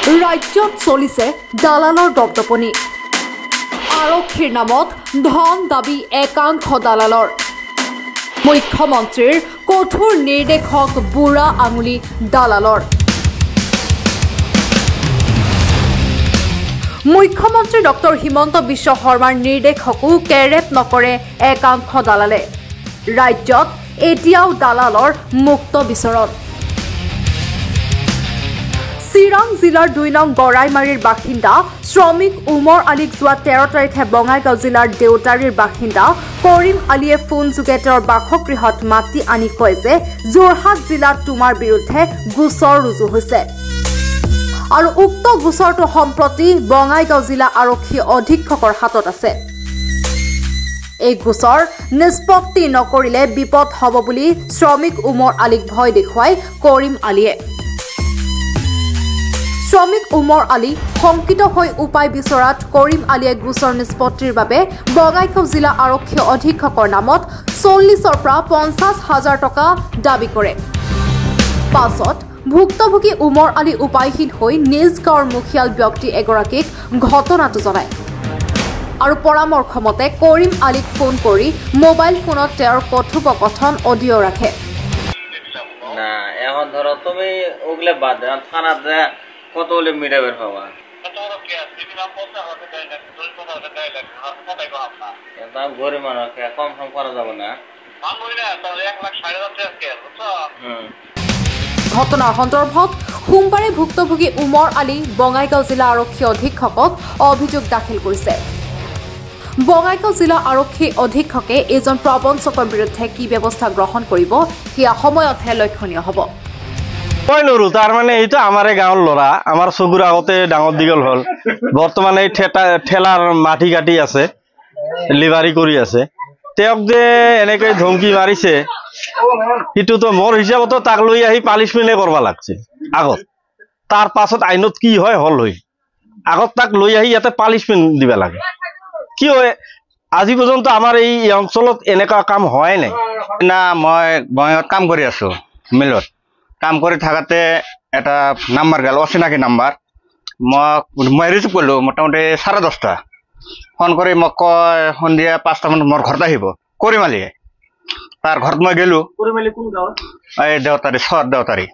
ৰাজ্যত চলিছে দালালৰ দপদপনি আৰক্ষীৰ নামত ধন দাবী একাংশ দালালৰ মুখ্যমন্ত্ৰীৰ কঠোৰ নিৰ্দেশক বুঢ়া আঙুলি দালালৰ মুখ্যমন্ত্ৰী ডক্টৰ হিমন্ত বিশ্ব শৰ্মাৰ নিৰ্দেশকো কেৰেপ নকৰে একাংশ দালালে ৰাজ্যত এতিয়াও দালালৰ মুক্ত বিচৰণ চিৰাং জিলাৰ ২ নং গৰাইমাৰীৰ বাসিন্দা শ্ৰমিক উমৰ আলীক যোৱা ১৩ তাৰিখে বঙাইগাঁও জিলাৰ দেউতাৰীৰ বাসিন্দা কৰিম আলীয়ে ফোনযোগে তেওঁৰ বাসগৃহত মাতি আনি কয় যে যোৰহাট জিলাত তোমাৰ বিৰুদ্ধে গোচৰ ৰুজু হৈছে আৰু উক্ত গোচৰটো সম্প্ৰতি বঙাইগাঁও জিলা আৰক্ষী অধীক্ষকৰ হাতত আছে এই গোচৰ নিষ্পত্তি নকৰিলে বিপদ হ'ব বুলি শ্ৰমিক উমৰ আলীক ভয় দেখুৱাই কৰিম আলীয়ে শ্ৰমিক উমৰ আলী শংকিত হৈ উপায় বিচৰাত কৰিম আলীয়ে গোচৰ নিষ্পত্তিৰ বাবে বঙাইগাঁও জিলা আৰক্ষী অধীক্ষকৰ নামত ৪০ৰ পৰা ৫০,০০০ টকা দাবী কৰে পাছত ভুক্তভোগী উমৰ আলী উপায়হীন হৈ নিজ গাঁৱৰ মুখিয়াল ব্যক্তি এগৰাকীক ঘটনাটো জনায় আৰু পৰামৰ্শ মতে কৰিম আলীক ফোন কৰি মোবাইল ফোনত তেওঁৰ কথোপকথন অডিঅ' ৰাখে না এখন ধরো তুমি ওগুলো বাদ দাও থানাতে কত হলে মিটাবের পাবা দাম গরিব মানুষ কম সম করা যাবে না ঘটনাৰ সন্দৰ্ভত সোমবাৰে ভুক্তভোগী উমৰ আলী বঙাইগাঁও জিলা আৰক্ষী অধীক্ষকক অভিযোগ দাখিল কৰিছে বঙাইগাঁও জিলা আৰক্ষী অধীক্ষকে এজন প্ৰবঞ্চকৰ বিৰুদ্ধে কি ব্যৱস্থা গ্ৰহণ কৰিব সেয়া সময়তহে লক্ষণীয় হ'ব কই নৰু তাৰ মানে এইটো আমাৰে গাঁৱৰ ল'ৰা আমাৰ চকুৰ আগতে ডাঙৰ দীঘল হ'ল বৰ্তমানে এই ঠেলাৰ মাটি কাটি আছে লিভাৰি কৰি আছে তেওঁক যে এনেকৈ ধমকি মাৰিছে সেইটোতো মোৰ হিচাপতো তাক লৈ আহি পানিছমেণ্টে কৰিব লাগছিল আগত তাৰ পাছত আইনত কি হয় হল হৈ আগত তাক লৈ আহি ইয়াতে পানিছমেণ্ট দিব লাগে কি হয় আজি পৰ্যন্ত আমাৰ এই অঞ্চলত এনেকুৱা কাম হোৱাই নাই না মই বঙাইগাঁৱত কাম কৰি আছো মিলত কাম কৰি থাকাতে এটা নাম্বাৰ গেল অচিনাকি নাম্বাৰ মই ৰিচিভ কৰিলোঁ মোটামুটি 10:30 ফোন কৰি মোক কয় সন্ধিয়া 5টা মানত মোৰ ঘৰত আহিব কৰিম আলীয়ে তাৰ ঘৰত মই গেলো এই দেউতাৰী দেউতাৰী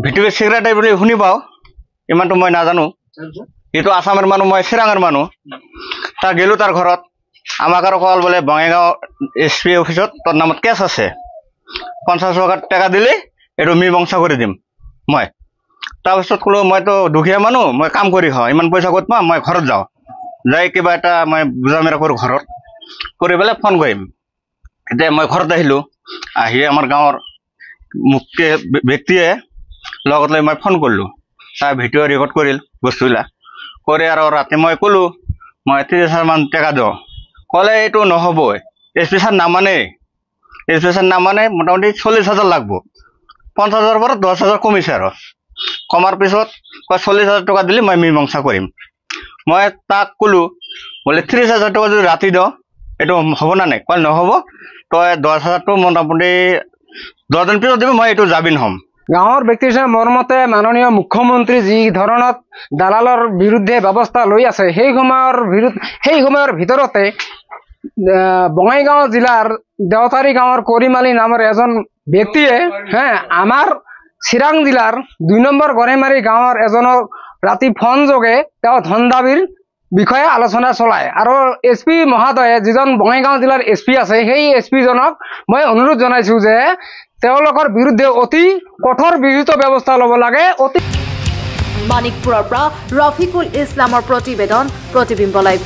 ভিডিঅ' চিক্ৰেটাৰী বুলি শুনি পাওঁ ইমানটো মই নাজানো এইটো আসামৰ মানুহ মই চিৰাঙৰ মানুহ তাৰ গেলো তাৰ ঘৰত আমাক আৰু কল বোলে বঙাইগাঁও SP অফিচত তোৰ নামত কেছ আছে 50,000 টাকা দিলে এইটো মীমাংসা কৰি দিম মই তাৰপিছত ক'লো মইতো দুখীয়া মানুহ মই কাম কৰি খাওঁ ইমান পইচা ক'ত পাম মই ঘৰত যাওঁ যাই কিবা এটা মই বুজা মেৰা কৰোঁ ঘৰত কৰি পেলাই ফোন কৰিম এতিয়া মই ঘৰত আহিলোঁ আহি আমাৰ গাঁৱৰ মুখ্য ব্যক্তিয়ে লগত লৈ মই ফোন কৰিলোঁ তাৰ ভিডিঅ' ৰেকৰ্ড কৰিল বস্তুবিলাক কৰি আৰু ৰাতি মই ক'লোঁ মই 30,000 মান টাকা দিওঁ ক'লে এইটো নহ'বই SP ছাৰ নামানে SP ছাৰ নামানে মোটামুটি 40,000 লাগব 50,000 পৰা 10,000 কমিছে আৰু কমাৰ পিছত কয় 40,000 টকা দিলে মই মীমাংসা কৰিম মই তাক ক'লোঁ বোলে 30,000 টকা যদি ৰাতি দিওঁ এইটো হ'ব না নাই কয় নহ'ব তই 10,000টো মোটামুটি 10 দিন পিছত দিবি মই এইটো জামিন হ'ম গাঁৱৰ ব্যক্তিৰ মৰ্মতে মাননীয় মুখ্যমন্ত্ৰী যি ধৰণত দালালৰ বিৰুদ্ধে ব্যৱস্থা লৈ আছে সেই সময়ৰ ভিতৰতে বঙাইগাঁও জিলাৰ দেউতাৰী গাঁৱৰ কৰিম আলী নামৰ এজন ব্যক্তিয়ে আমাৰ চিৰাং জিলাৰ ২ নম্বৰ গৰাইমাৰী গাঁৱৰ এজনক ৰাতি ফোন যোগে তেওঁ ধন দাবীৰ বিষয়ে আলোচনা চলায় আৰু SP মহোদয়ে যিজন বঙাইগাঁও জিলাৰ SP আছে সেই SP জনক মই অনুৰোধ জনাইছোঁ যে তেওঁলোকৰ বিৰুদ্ধে অতি কঠোৰ বিহিত ব্যৱস্থা ল'ব লাগে মানিকপুৰৰ পৰা ৰফিকুল ইছলামৰ প্ৰতিবেদন প্ৰতিবিম্ব লাইভ